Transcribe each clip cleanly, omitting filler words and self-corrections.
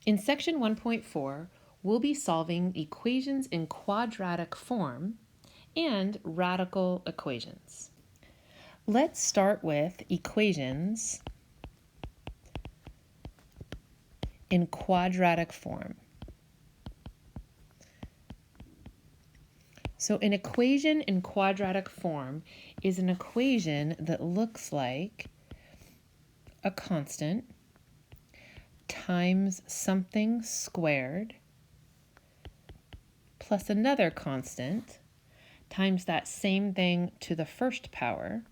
In section 1.4, we'll be solving equations in quadratic form and radical equations. Let's start with equations in quadratic form. So an equation in quadratic form is an equation that looks like a constant times something squared plus another constant times that same thing to the first power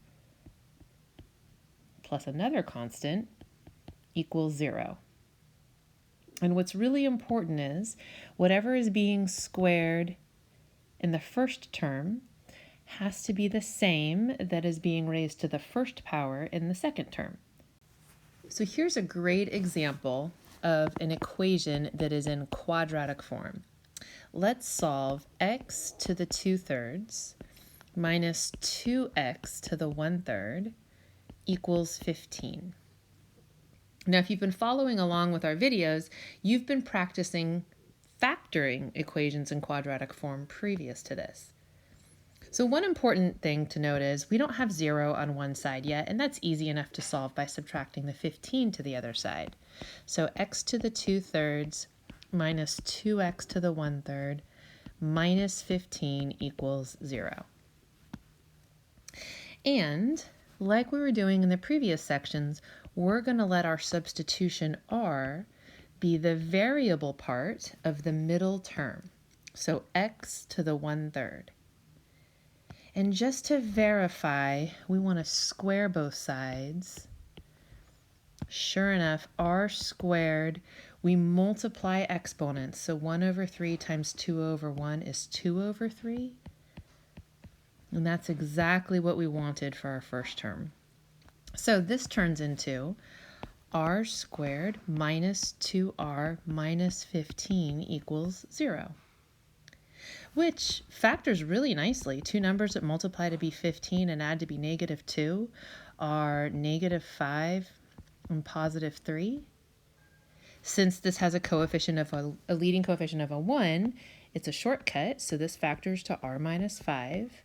plus another constant equals 0. And what's really important is whatever is being squared in the first term has to be the same that is being raised to the first power in the second term. So here's a great example of an equation that is in quadratic form. Let's solve x to the 2/3 minus 2x to the 1/3 equals 15. Now, if you've been following along with our videos, you've been practicing factoring equations in quadratic form previous to this. So one important thing to note is we don't have 0 on one side yet, and that's easy enough to solve by subtracting the 15 to the other side. So x to the 2/3 minus 2x to the 1/3 minus 15 equals 0. And like we were doing in the previous sections, we're going to let our substitution r be the variable part of the middle term. So x to the 1/3. And just to verify, we want to square both sides. Sure enough, r squared, we multiply exponents. So 1/3 times 2/1 is 2/3. And that's exactly what we wanted for our first term. So this turns into r squared minus 2r minus 15 equals 0. Which factors really nicely. Two numbers that multiply to be 15 and add to be -2 are -5 and +3. Since this has a leading coefficient of a 1, it's a shortcut, so this factors to r minus 5.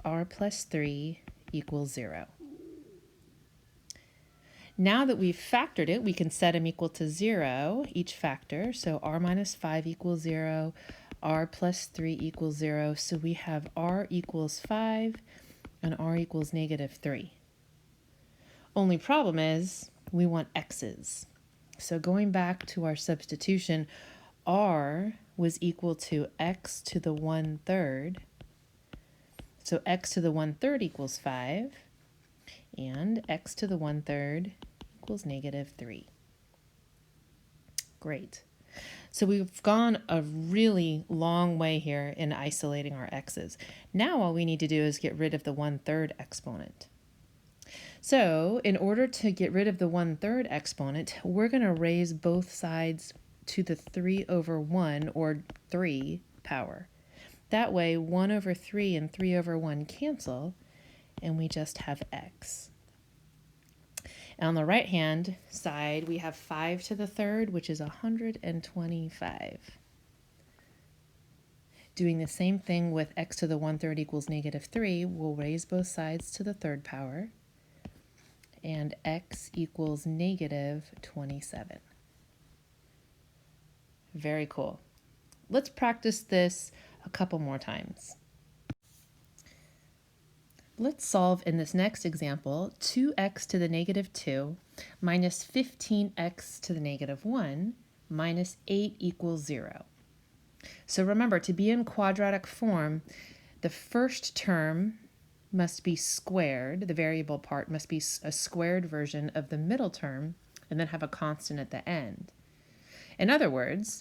R plus 3 equals 0. Now that we've factored it, we can set them equal to 0, each factor. So r minus 5 equals 0, r plus 3 equals 0. So we have r equals 5 and r equals -3. Only problem is we want x's. So going back to our substitution, r was equal to x to the 1/3. So x to the 1/3 equals 5, and x to the 1/3 equals -3. Great. So we've gone a really long way here in isolating our x's. Now all we need to do is get rid of the 1/3 exponent. So in order to get rid of the 1/3 exponent, we're going to raise both sides to the 3/1 or 3 power. That way 1/3 and 3/1 cancel, and we just have x. And on the right hand side, we have 5 to the 3rd, which is 125. Doing the same thing with x to the 1/3 equals -3, we'll raise both sides to the 3rd power, and x equals -27. Very cool. Let's practice this a couple more times. Let's solve in this next example 2x to the -2 minus 15x to the -1 minus 8 equals 0. So remember, to be in quadratic form, the first term must be squared. The variable part must be a squared version of the middle term and then have a constant at the end. In other words,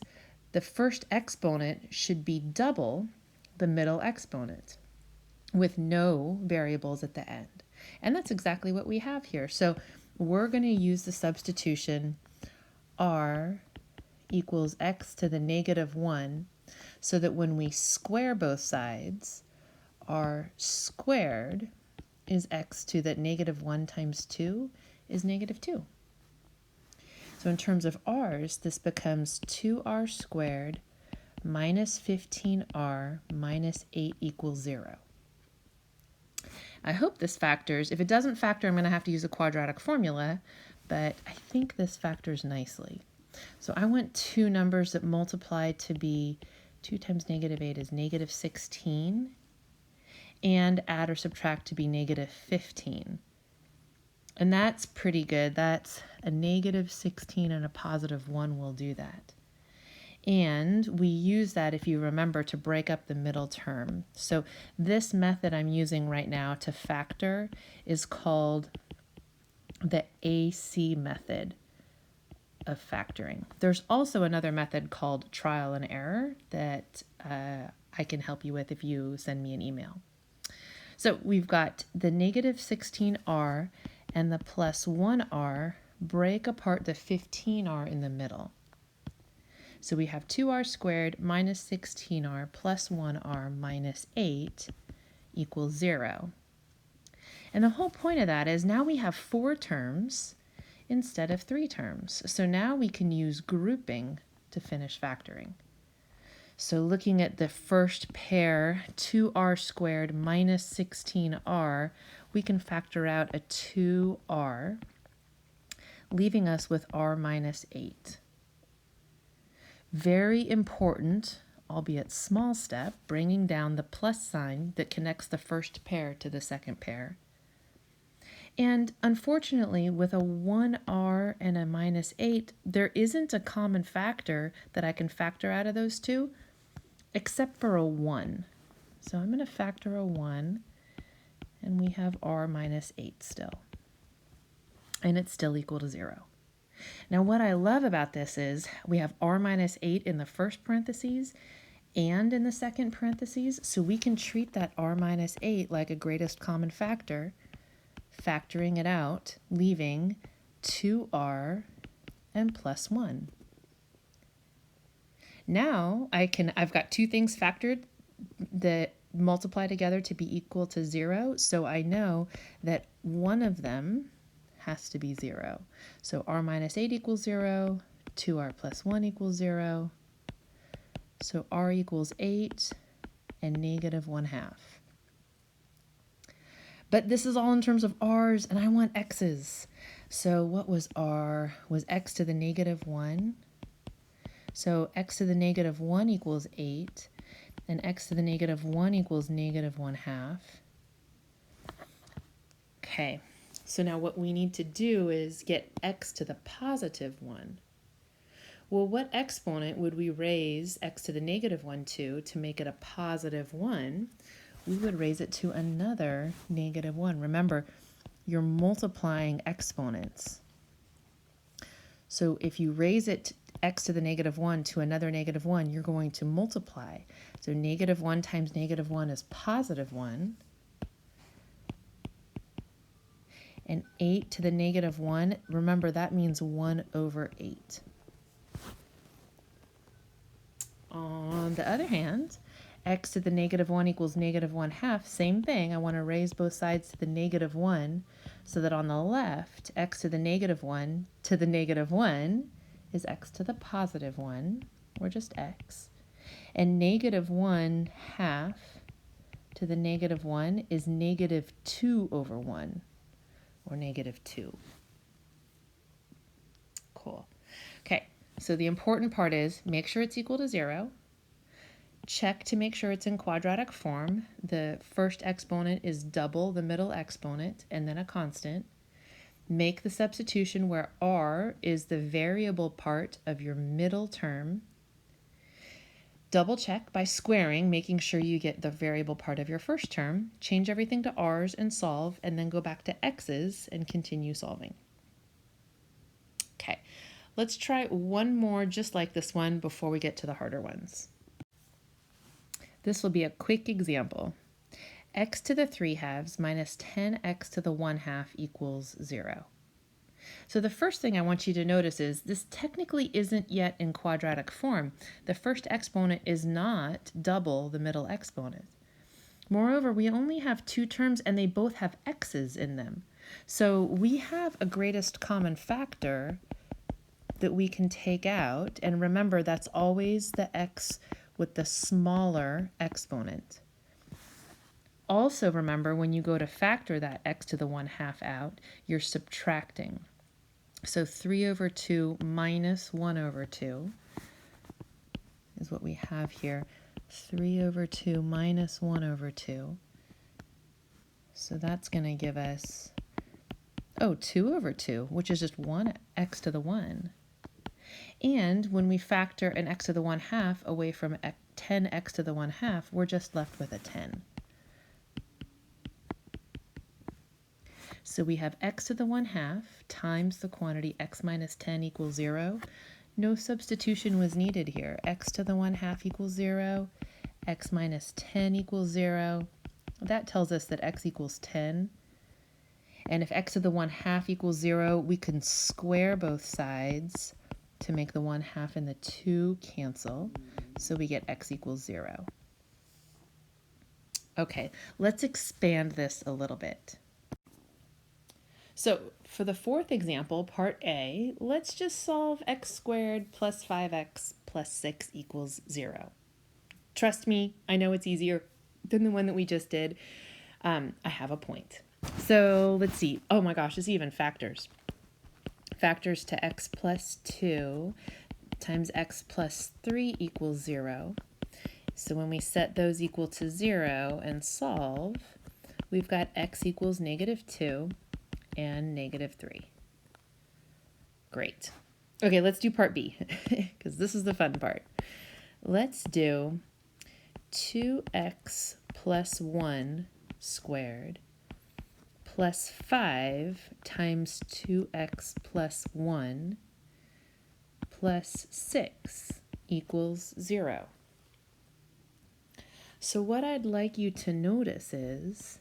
the first exponent should be double the middle exponent with no variables at the end. And that's exactly what we have here. So we're going to use the substitution r equals x to the -1 so that when we square both sides, r squared is x to the -1 times 2 is -2. So in terms of r's, this becomes 2r squared minus 15r minus 8 equals 0. I hope this factors. If it doesn't factor, I'm going to have to use a quadratic formula, but I think this factors nicely. So I want two numbers that multiply to be 2 times negative 8 is negative 16, and add or subtract to be negative 15. And that's pretty good. That's a negative 16 and a positive 1 will do that. And we use that, if you remember, to break up the middle term. So this method I'm using right now to factor is called the AC method of factoring. There's also another method called trial and error that I can help you with if you send me an email. So we've got the negative 16r and the plus 1r break apart the 15r in the middle. So we have 2r squared minus 16r plus 1r minus 8 equals 0. And the whole point of that is now we have 4 terms instead of 3 terms. So now we can use grouping to finish factoring. So looking at the first pair, 2r squared minus 16r, we can factor out a 2r, leaving us with r minus 8. Very important, albeit small step, bringing down the plus sign that connects the first pair to the second pair. And unfortunately, with a 1r and a minus 8, there isn't a common factor that I can factor out of those two, except for a 1. So I'm going to factor a 1, and we have r minus 8 still. And it's still equal to 0. Now what I love about this is we have r minus 8 in the first parentheses and in the second parentheses, so we can treat that r minus 8 like a greatest common factor, factoring it out, leaving 2r and plus 1. Now I've got two things factored that multiply together to be equal to 0, so I know that one of them has to be 0. So r minus 8 equals 0, 2r plus 1 equals 0, so r equals 8 and negative 1/2. But this is all in terms of r's, and I want x's. So what was r? Was x to the negative 1? So x to the negative 1 equals 8, and x to the negative 1 equals negative 1/2. Okay, so now what we need to do is get x to the positive 1. Well, what exponent would we raise x to the negative 1 to make it a positive 1? We would raise it to another negative 1. Remember, you're multiplying exponents. So if you raise it x to the negative 1 to another negative 1, you're going to multiply. So negative 1 times negative 1 is positive 1. And 8 to the negative 1, remember that means 1 over 8. On the other hand, x to the negative 1 equals negative 1/2, same thing. I want to raise both sides to the negative 1 so that on the left, x to the negative 1 to the negative 1 is x to the positive 1, or just x. And negative 1/2 to the negative 1 is negative 2 over 1, or negative 2. Cool. Okay, so the important part is make sure it's equal to 0. Check to make sure it's in quadratic form. The first exponent is double the middle exponent and then a constant. Make the substitution where r is the variable part of your middle term. Double check by squaring, making sure you get the variable part of your first term. Change everything to r's and solve, and then go back to x's and continue solving. Okay, let's try one more just like this one before we get to the harder ones. This will be a quick example. X to the 3/2 minus 10x to the 1/2 equals 0. So the first thing I want you to notice is this technically isn't yet in quadratic form. The first exponent is not double the middle exponent. Moreover, we only have two terms and they both have x's in them. So we have a greatest common factor that we can take out, and remember that's always the x with the smaller exponent. Also remember, when you go to factor that x to the 1/2 out, you're subtracting. So 3 over 2 minus 1 over 2 is what we have here. 3 over 2 minus 1 over 2. So that's going to give us, 2 over 2, which is just 1x to the 1. And when we factor an x to the 1/2 away from 10x to the 1/2, we're just left with a 10. So we have x to the 1/2 times the quantity x minus 10 equals 0. No substitution was needed here. X to the 1/2 equals 0. X minus 10 equals 0. That tells us that x equals 10. And if x to the 1/2 equals 0, we can square both sides to make the 1/2 and the 2 cancel. So we get x equals 0. Okay, let's expand this a little bit. So for the fourth example, part A, let's just solve x squared plus 5x plus 6 equals 0. Trust me, I know it's easier than the one that we just did. I have a point. So let's see. Oh my gosh, it's even factors. Factors to x plus 2 times x plus 3 equals 0. So when we set those equal to 0 and solve, we've got x equals -2 and -3. Great. Okay, let's do part B, because this is the fun part. Let's do 2x plus 1 squared plus 5 times 2x plus 1 plus 6 equals 0. So what I'd like you to notice is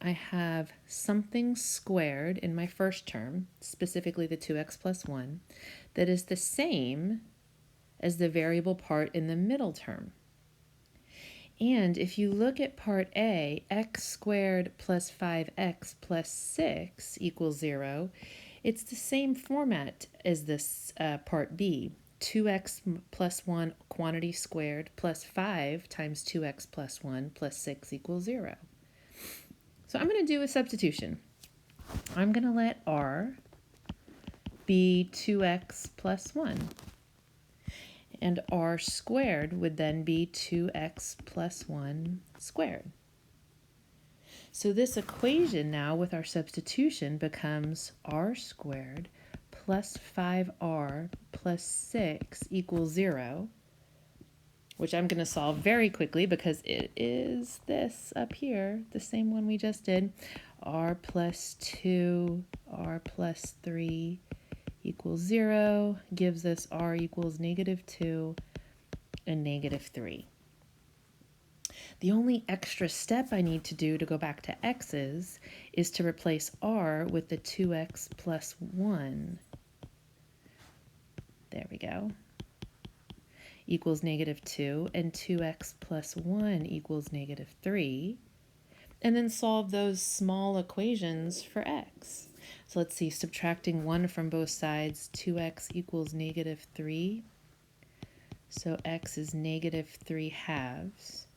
I have something squared in my first term, specifically the 2x plus 1, that is the same as the variable part in the middle term. And if you look at part A, x squared plus 5x plus 6 equals 0, it's the same format as this part B. 2x plus 1 quantity squared plus 5 times 2x plus 1 plus 6 equals 0. So I'm going to do a substitution. I'm going to let r be 2x plus 1. And r squared would then be 2x plus 1 squared. So this equation now with our substitution becomes r squared plus 5r plus 6 equals 0, which I'm going to solve very quickly because it is this up here, the same one we just did. R plus 2, R plus 3 equals 0, gives us R equals -2 and -3. The only extra step I need to do to go back to x's is to replace R with the 2x plus 1. There we go. Equals -2, and 2x plus 1 equals -3, and then solve those small equations for x. So let's see, subtracting 1 from both sides, 2x equals -3, so x is -3 halves.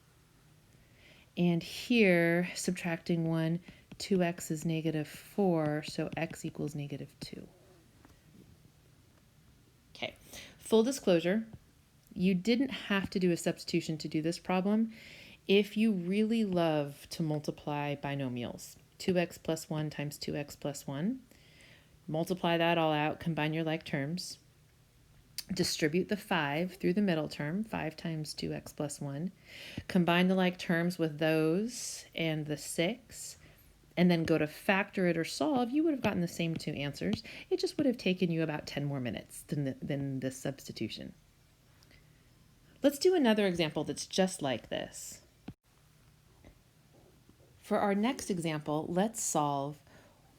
And here, subtracting 1, 2x is -4, so x equals -2. Okay, full disclosure, you didn't have to do a substitution to do this problem if you really love to multiply binomials. 2x plus 1 times 2x plus 1. Multiply that all out, combine your like terms. Distribute the 5 through the middle term, 5 times 2x plus 1. Combine the like terms with those and the 6, and then go to factor it or solve. You would have gotten the same two answers. It just would have taken you about 10 more minutes than this substitution. Let's do another example that's just like this. For our next example, let's solve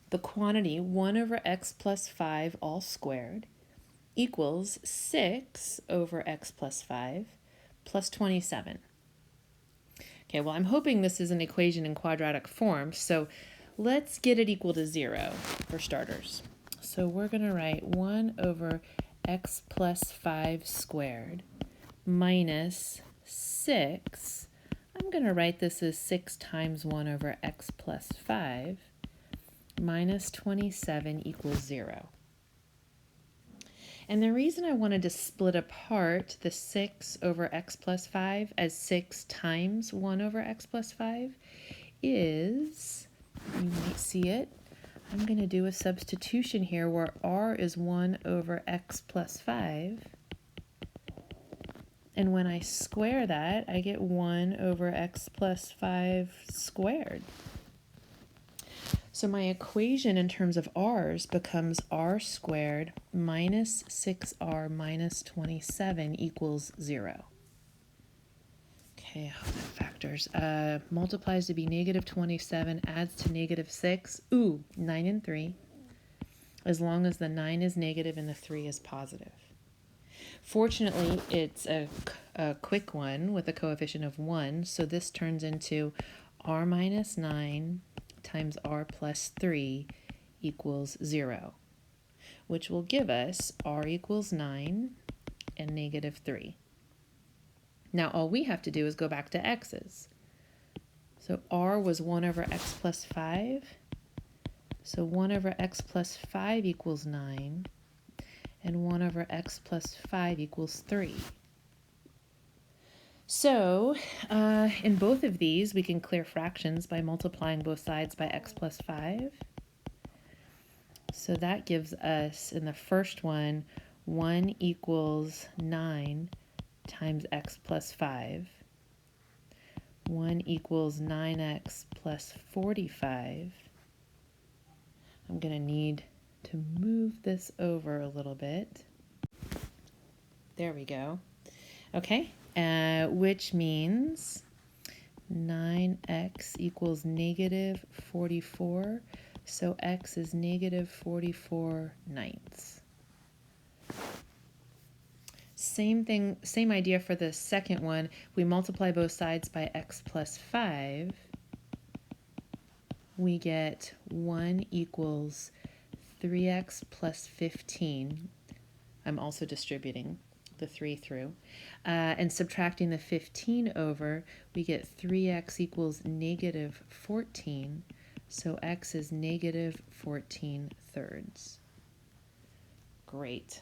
the quantity 1 over x plus 5 all squared equals 6 over x plus 5 plus 27. Okay, well, I'm hoping this is an equation in quadratic form, so let's get it equal to 0 for starters. So we're going to write 1 over x plus 5 squared minus 6. I'm going to write this as 6 times 1 over x plus 5 minus 27 equals 0. And the reason I wanted to split apart the 6 over x plus 5 as 6 times 1 over x plus 5 is, you might see it, I'm going to do a substitution here where r is 1 over x plus 5. And when I square that, I get 1 over x plus 5 squared. So my equation in terms of r's becomes r squared minus 6r minus 27 equals 0. Okay, how that factors. Multiplies to be negative 27, adds to negative 6. Ooh, 9 and 3. As long as the 9 is negative and the 3 is positive. Fortunately, it's a quick one with a coefficient of 1, so this turns into r minus 9 times r plus 3 equals 0, which will give us r equals 9 and negative 3. Now all we have to do is go back to x's. So r was 1 over x plus 5. So 1 over x plus 5 equals 9. And 1 over x plus 5 equals 3. So in both of these, we can clear fractions by multiplying both sides by x plus 5. So that gives us, in the first one, 1 equals 9 times x plus 5. 1 equals 9x plus 45. I'm going to need to move this over a little bit. There we go. Okay, which means 9x equals negative 44. So x is negative 44 ninths. Same thing, same idea for the second one. We multiply both sides by x plus 5. We get 1 equals 3x plus 15. I'm also distributing the 3 through. And subtracting the 15 over, we get 3x equals negative 14. So x is negative 14 thirds. Great.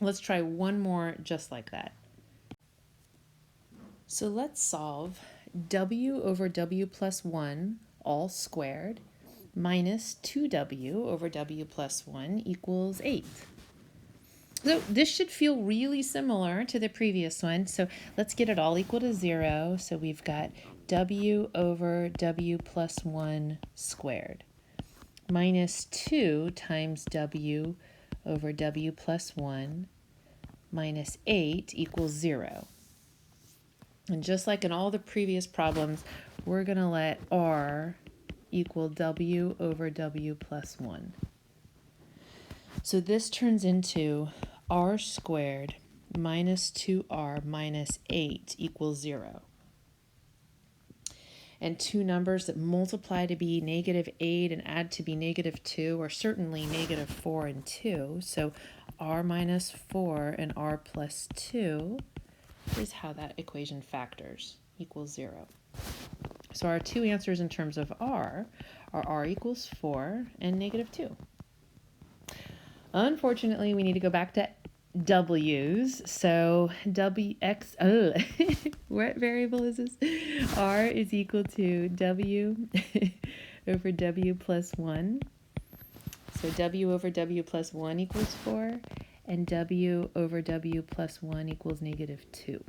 Let's try one more just like that. So let's solve w over w plus 1 all squared minus 2w over w plus 1 equals 8. So this should feel really similar to the previous one. So let's get it all equal to 0. So we've got w over w plus 1 squared minus 2 times w over w plus 1 minus 8 equals 0. And just like in all the previous problems, we're going to let r equal w over w plus 1. So this turns into r squared minus 2r minus 8 equals 0. And two numbers that multiply to be negative 8 and add to be negative 2 are certainly negative 4 and 2. So r minus 4 and r plus 2 is how that equation factors, equals 0. So our two answers in terms of r are r equals 4 and negative 2. Unfortunately, we need to go back to w's. So what variable is this? R is equal to w over w plus 1. So w over w plus 1 equals 4, and w over w plus 1 equals negative 2.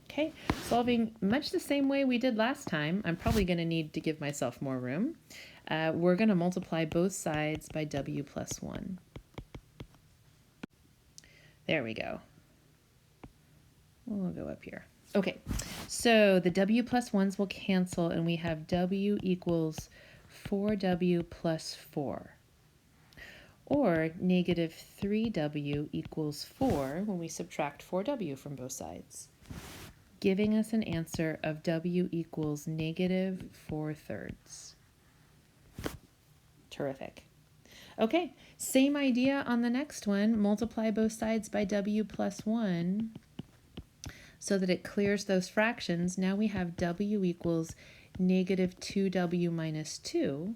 Okay, solving much the same way we did last time. I'm probably going to need to give myself more room. We're going to multiply both sides by w plus 1. There we go. We'll go up here. Okay, so the w plus 1s will cancel, and we have w equals 4w plus 4. Or negative 3w equals 4 when we subtract 4w from both sides, giving us an answer of w equals negative 4 thirds. Terrific. Okay, same idea on the next one. Multiply both sides by w plus 1 so that it clears those fractions. Now we have w equals negative 2w minus 2.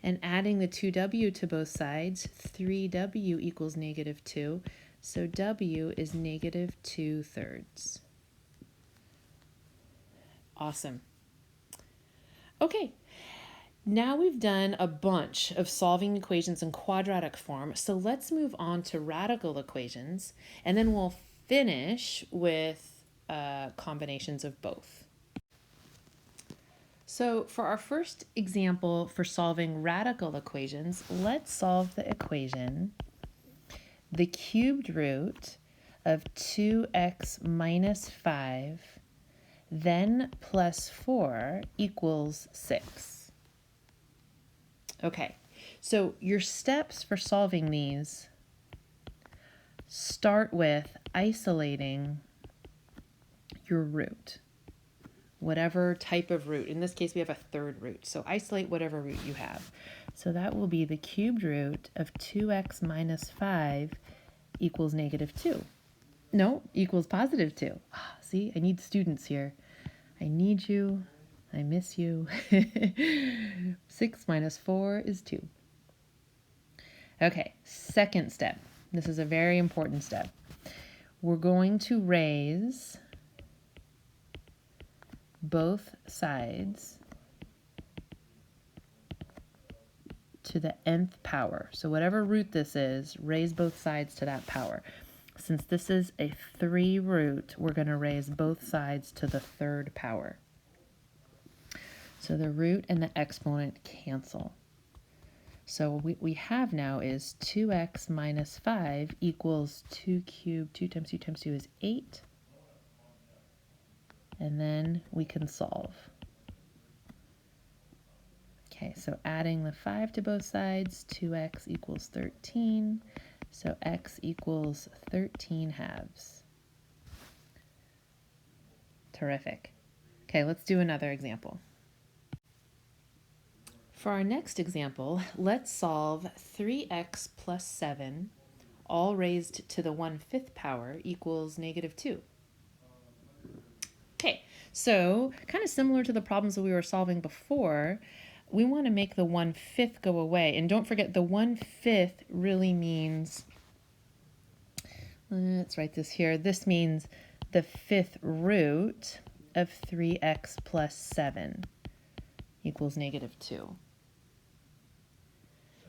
And adding the 2w to both sides, 3w equals negative 2. So w is negative 2/3. Awesome. Okay. Now we've done a bunch of solving equations in quadratic form, so let's move on to radical equations, and then we'll finish with combinations of both. So for our first example for solving radical equations, let's solve the equation the cubed root of 2x minus 5, then plus 4 equals 6. Okay, so your steps for solving these start with isolating your root, whatever type of root. In this case, we have a third root, so isolate whatever root you have. So that will be the cubed root of 2x minus 5 equals negative 2. No, equals positive 2. See, I need students here. I need you. I miss you. 6 minus 4 is 2. Okay, second step. This is a very important step. We're going to raise both sides to the nth power. So whatever root this is, raise both sides to that power. Since this is a 3 root, we're going to raise both sides to the third power. So the root and the exponent cancel. So what we have now is 2x minus 5 equals 2 cubed. 2 times 2 times 2 is 8. And then we can solve. Okay, so adding the 5 to both sides, 2x equals 13. So x equals 13 halves. Terrific. Okay, let's do another example. For our next example, let's solve 3x plus 7, all raised to the 1/5 power, equals negative 2. Okay, so kind of similar to the problems that we were solving before, we want to make the 1/5 go away. And don't forget, the 1/5 really means, let's write this here, this means the 5th root of 3x plus 7 equals negative 2.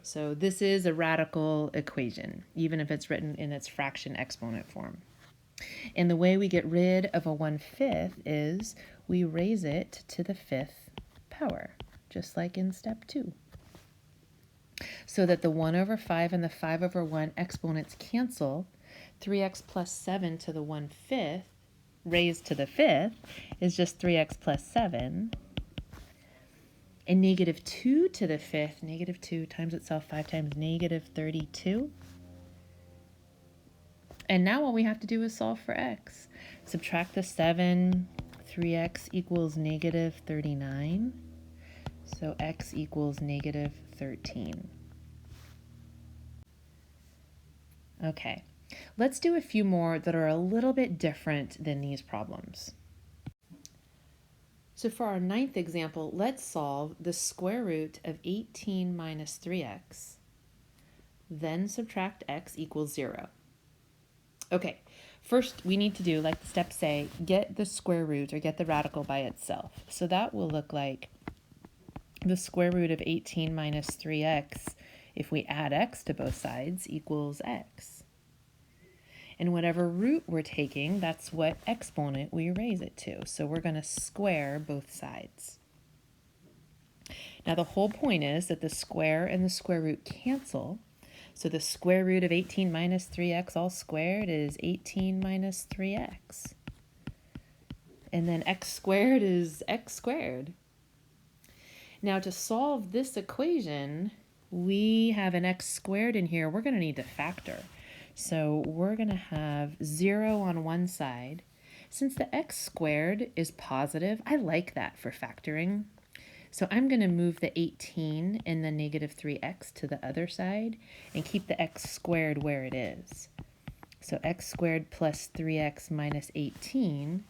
So this is a radical equation, even if it's written in its fraction exponent form. And the way we get rid of a 1/5 is we raise it to the 5th power, just like in step 2. So that the 1/5 and the 5/1 exponents cancel, 3x plus 7 to the 1/5 raised to the 5th is just 3x plus 7. And negative 2 to the 5th, negative 2 times itself 5 times negative 32. And now all we have to do is solve for x. Subtract the 7, 3x equals negative 39. So x equals negative 13. Okay, let's do a few more that are a little bit different than these problems. So for our 9th example, let's solve the square root of 18 minus 3x, then subtract x equals 0. Okay, first we need to do, like the steps say, get the square root or get the radical by itself. So that will look like the square root of 18 minus 3x, if we add x to both sides, equals x. And whatever root we're taking, that's what exponent we raise it to. So we're going to square both sides. Now the whole point is that the square and the square root cancel. So the square root of 18 minus 3x all squared is 18 minus 3x. And then x squared is x squared. Now to solve this equation, we have an x squared in here. We're going to need to factor. So we're going to have 0 on one side. Since the x squared is positive, I like that for factoring. So I'm going to move the 18 and the negative 3x to the other side and keep the x squared where it is. So x squared plus 3x minus 18,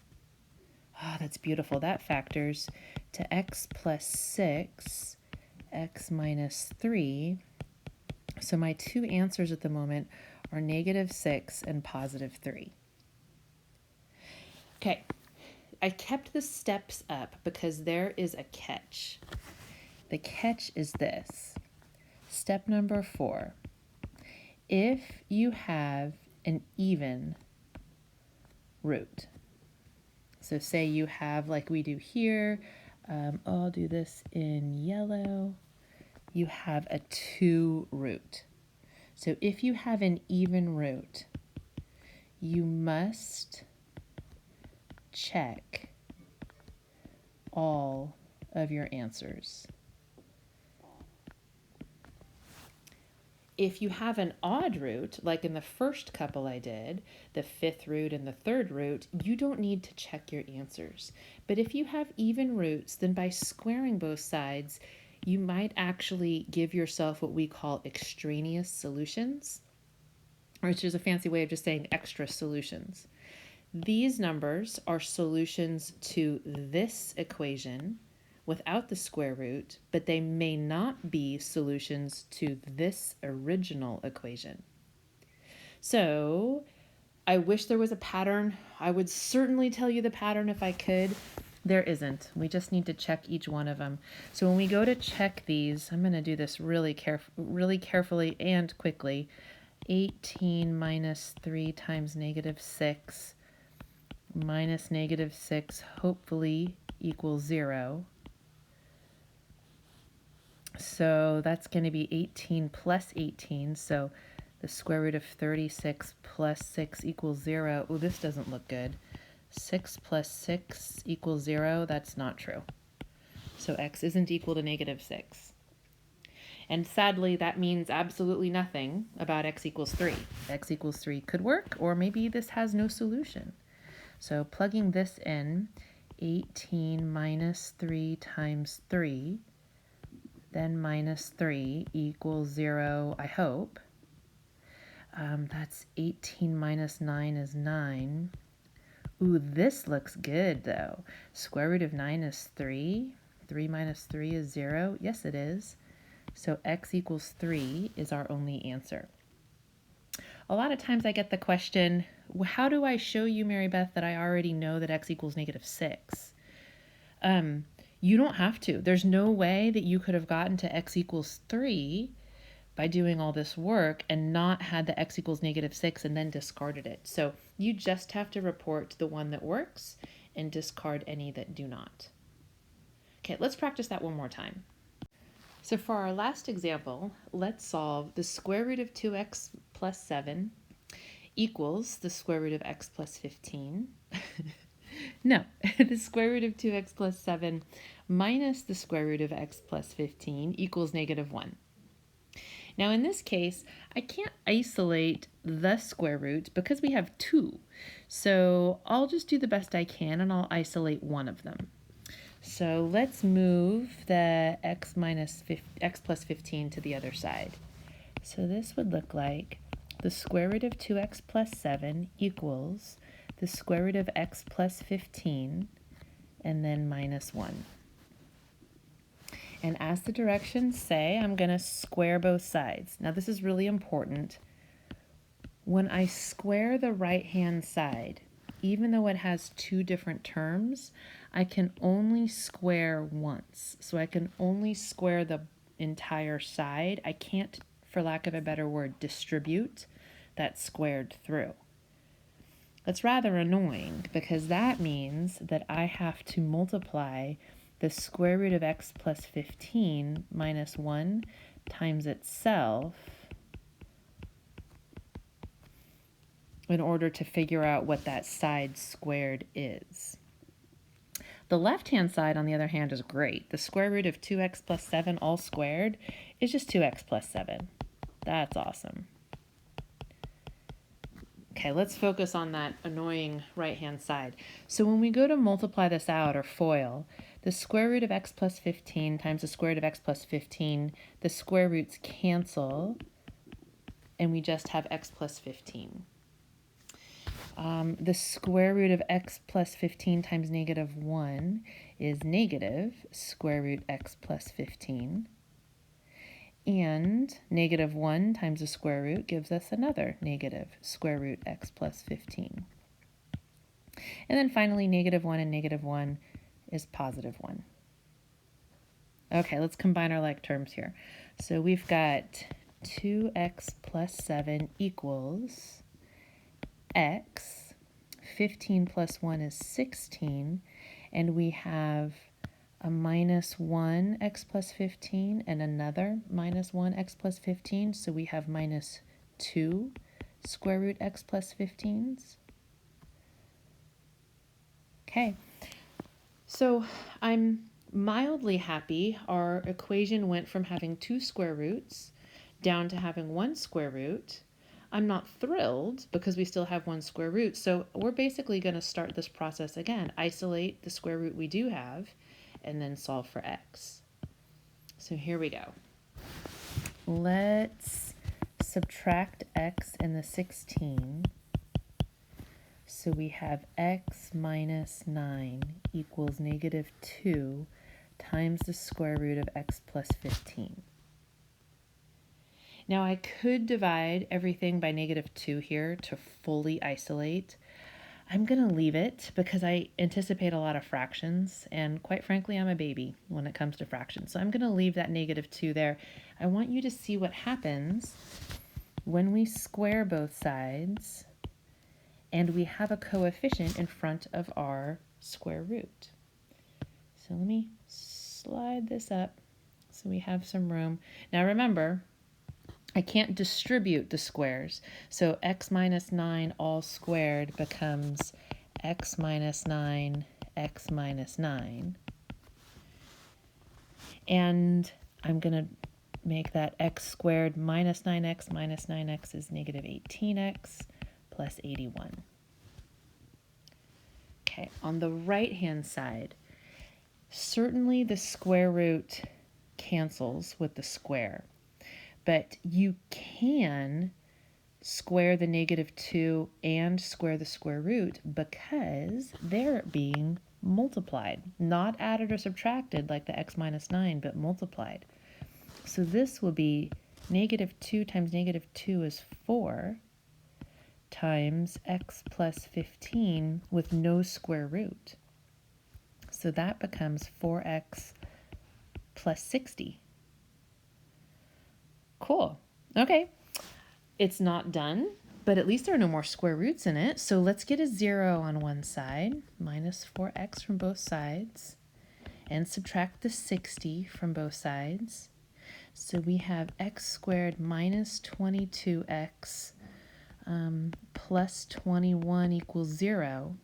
oh, that's beautiful. That factors to x plus 6, x minus 3. So my two answers at the moment are negative 6 and positive 3. Okay, I kept the steps up because there is a catch. The catch is this. Step number 4. If you have an even root, so say you have, like we do here, I'll do this in yellow, you have a 2 root. So if you have an even root, you must check all of your answers. If you have an odd root, like in the first couple I did, the 5th root and the 3rd root, you don't need to check your answers. But if you have even roots, then by squaring both sides, you might actually give yourself what we call extraneous solutions, which is a fancy way of just saying extra solutions. These numbers are solutions to this equation without the square root, but they may not be solutions to this original equation. So I wish there was a pattern. I would certainly tell you the pattern if I could. There isn't. We just need to check each one of them. So when we go to check these, I'm going to do this really carefully and quickly. 18 minus 3 times negative 6 minus negative 6 hopefully equals 0. So that's going to be 18 plus 18. So the square root of 36 plus 6 equals 0. Oh, this doesn't look good. 6 plus 6 equals 0. That's not true. So x isn't equal to negative 6. And sadly, that means absolutely nothing about x equals 3. X equals 3 could work, or maybe this has no solution. So plugging this in, 18 minus 3 times 3, then minus 3 equals 0, I hope. That's 18 minus 9 is 9. Ooh, this looks good, though. Square root of 9 is 3. 3 minus 3 is 0. Yes, it is. So x equals 3 is our only answer. A lot of times I get the question, how do I show you, Mary Beth, that I already know that x equals negative 6? You don't have to. There's no way that you could have gotten to x equals 3 by doing all this work and not had the x equals negative 6 and then discarded it. So you just have to report the one that works and discard any that do not. Okay, let's practice that one more time. So for our last example, let's solve the square root of 2x plus 7 equals the square root of x plus 15. No, the square root of 2x plus 7 minus the square root of x plus 15 equals negative 1. Now in this case, I can't isolate the square root because we have 2. So I'll just do the best I can and I'll isolate one of them. So let's move the x plus 15 to the other side. So this would look like the square root of 2x plus 7 equals the square root of x plus 15 and then minus 1. And as the directions say, I'm going to square both sides. Now this is really important. When I square the right-hand side, even though it has two different terms, I can only square once. So I can only square the entire side. I can't, for lack of a better word, distribute that squared through. That's rather annoying because that means that I have to multiply the square root of x plus 15 minus 1 times itself in order to figure out what that side squared is. The left-hand side, on the other hand, is great. The square root of 2x plus 7 all squared is just 2x plus 7. That's awesome. Okay, let's focus on that annoying right-hand side. So when we go to multiply this out or FOIL, the square root of x plus 15 times the square root of x plus 15, the square roots cancel, and we just have x plus 15. The square root of x plus 15 times negative 1 is negative square root x plus 15. And negative 1 times the square root gives us another negative square root x plus 15. And then finally, negative 1 and negative 1 is positive 1. Okay, let's combine our like terms here. So we've got 2x plus 7 equals x. 15 plus 1 is 16. And we have a minus 1 x plus 15 and another minus 1 x plus 15. So we have minus 2 square root x plus 15s. Okay, so I'm mildly happy. Our equation went from having 2 square roots down to having 1 square root. I'm not thrilled because we still have 1 square root. So we're basically going to start this process again. Isolate the square root we do have and then solve for x. So here we go. Let's subtract x and the 16. So we have x minus 9 equals negative 2 times the square root of x plus 15. Now I could divide everything by negative 2 here to fully isolate. I'm going to leave it because I anticipate a lot of fractions, and quite frankly, I'm a baby when it comes to fractions. So I'm going to leave that negative 2 there. I want you to see what happens when we square both sides and we have a coefficient in front of our square root. So let me slide this up so we have some room. Now remember, I can't distribute the squares. So x minus 9 all squared becomes x minus 9, x minus 9. And I'm going to make that x squared minus 9x is negative 18x plus 81. Okay, on the right-hand side, certainly the square root cancels with the square. But you can square the negative 2 and square the square root because they're being multiplied, not added or subtracted like the x minus 9, but multiplied. So this will be negative 2 times negative 2 is 4 times x plus 15 with no square root. So that becomes 4x plus 60. Cool. Okay. It's not done, but at least there are no more square roots in it. So let's get a 0 on one side, minus 4x from both sides, and subtract the 60 from both sides. So we have x squared minus 22x plus 21 equals 0.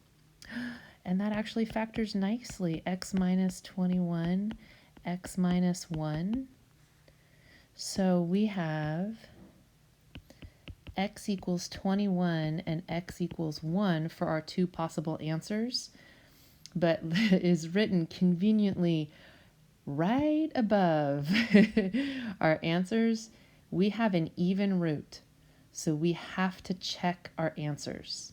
And that actually factors nicely. X minus 21, x minus 1. So we have x equals 21 and x equals 1 for our two possible answers, but is written conveniently right above our answers. We have an even root, so we have to check our answers.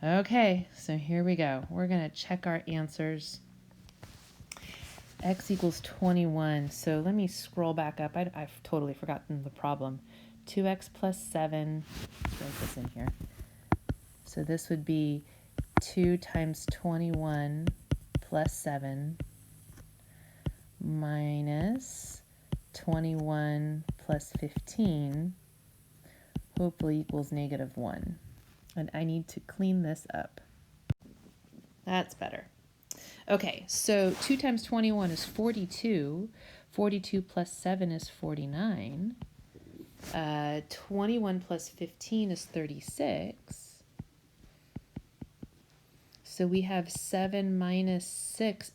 Okay, so here we go. We're going to check our answers. X equals 21. So let me scroll back up. I've totally forgotten the problem. 2x plus 7. Write this in here. So this would be 2 times 21 plus 7 minus 21 plus 15 hopefully equals negative 1. And I need to clean this up. That's better. Okay, so 2 times 21 is 42. 42 plus 7 is 49. 21 plus 15 is 36. So we have 7 minus 6,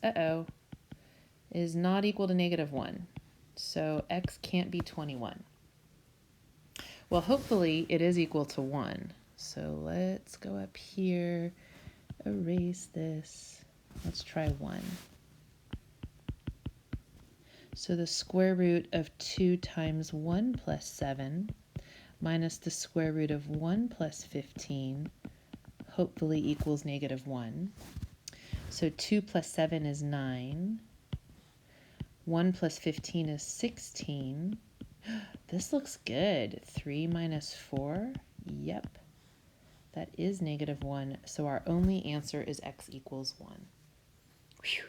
is not equal to negative 1. So x can't be 21. Well, hopefully it is equal to 1. So let's go up here, erase this. Let's try 1. So the square root of 2 times 1 plus 7 minus the square root of 1 plus 15 hopefully equals -1. So 2 plus 7 is 9. 1 plus 15 is 16. This looks good. 3 minus 4. Yep, that is -1. So our only answer is x equals 1. Whew.